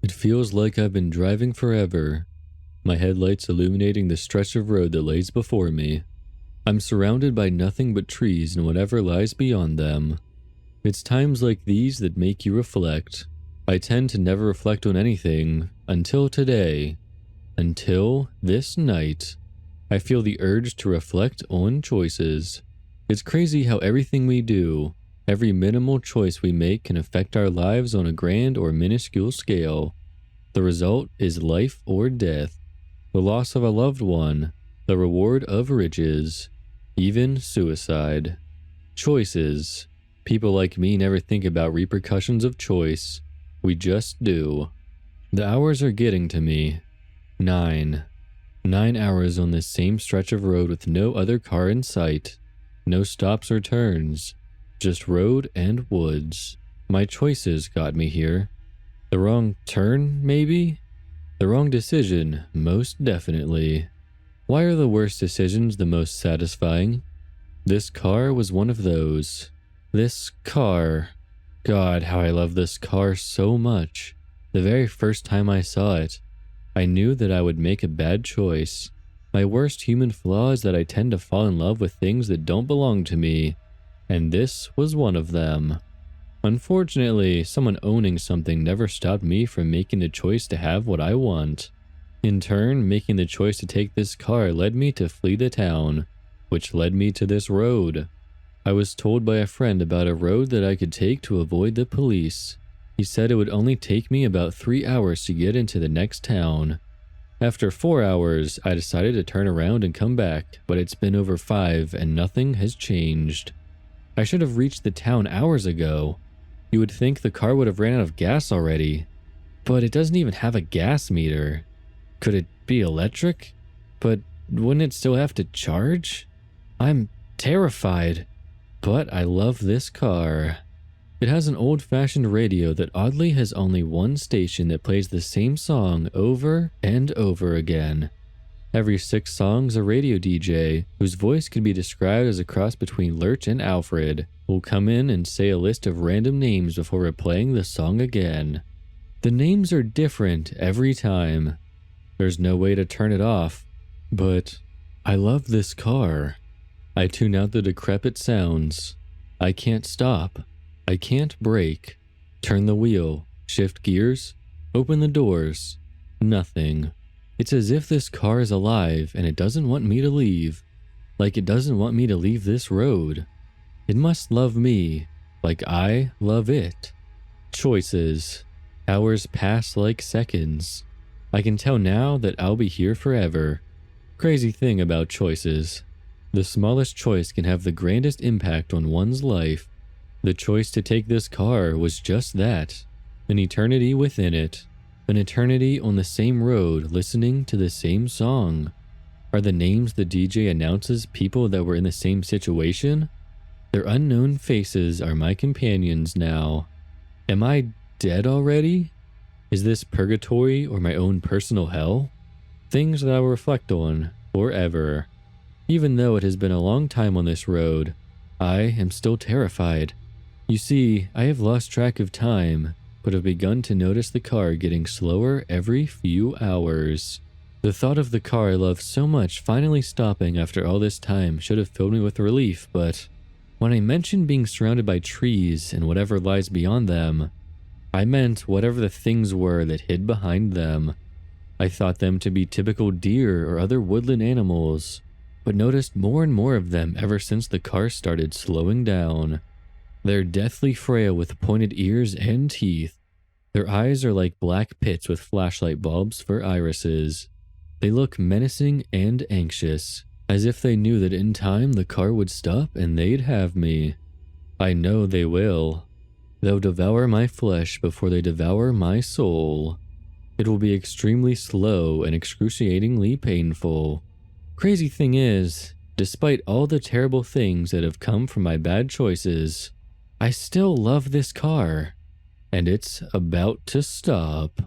It feels like I've been driving forever, my headlights illuminating the stretch of road that lays before me. I'm surrounded by nothing but trees and whatever lies beyond them. It's times like these that make you reflect. I tend to never reflect on anything until today. Until this night. I feel the urge to reflect on choices. It's crazy how everything we do, every minimal choice we make can affect our lives on a grand or minuscule scale. The result is life or death, the loss of a loved one, the reward of riches, even suicide. Choices. People like me never think about repercussions of choice. We just do. The hours are getting to me. 9 hours on this same stretch of road with no other car in sight. No stops or turns. Just road and woods. My choices got me here. The wrong turn, maybe? The wrong decision, most definitely. Why are the worst decisions the most satisfying? This car was one of those. This car. God, how I love this car so much. The very first time I saw it, I knew that I would make a bad choice. My worst human flaw is that I tend to fall in love with things that don't belong to me, and this was one of them. Unfortunately, someone owning something never stopped me from making the choice to have what I want. In turn, making the choice to take this car led me to flee the town, which led me to this road. I was told by a friend about a road that I could take to avoid the police. He said it would only take me about 3 hours to get into the next town. After 4 hours, I decided to turn around and come back, but it's been over 5 and nothing has changed. I should have reached the town hours ago. You would think the car would have ran out of gas already, but it doesn't even have a gas meter. Could it be electric? But wouldn't it still have to charge? I'm terrified, but I love this car. It has an old-fashioned radio that oddly has only one station that plays the same song over and over again. Every 6 songs, a radio DJ, whose voice could be described as a cross between Lurch and Alfred, will come in and say a list of random names before replaying the song again. The names are different every time. There's no way to turn it off, but I love this car. I tune out the decrepit sounds. I can't stop. I can't brake, turn the wheel, shift gears, open the doors. Nothing. It's as if this car is alive and it doesn't want me to leave. Like it doesn't want me to leave this road. It must love me, like I love it. Choices. Hours pass like seconds. I can tell now that I'll be here forever. Crazy thing about choices. The smallest choice can have the grandest impact on one's life. The choice to take this car was just that. An eternity within it. An eternity on the same road listening to the same song. Are the names the DJ announces people that were in the same situation? Their unknown faces are my companions now. Am I dead already? Is this purgatory or my own personal hell? Things that I will reflect on forever. Even though it has been a long time on this road, I am still terrified. You see, I have lost track of time, but have begun to notice the car getting slower every few hours. The thought of the car I love so much finally stopping after all this time should have filled me with relief, but when I mentioned being surrounded by trees and whatever lies beyond them, I meant whatever the things were that hid behind them. I thought them to be typical deer or other woodland animals, but noticed more and more of them ever since the car started slowing down. They're deathly frail with pointed ears and teeth. Their eyes are like black pits with flashlight bulbs for irises. They look menacing and anxious, as if they knew that in time the car would stop and they'd have me. I know they will. They'll devour my flesh before they devour my soul. It will be extremely slow and excruciatingly painful. Crazy thing is, despite all the terrible things that have come from my bad choices, I still love this car, and it's about to stop.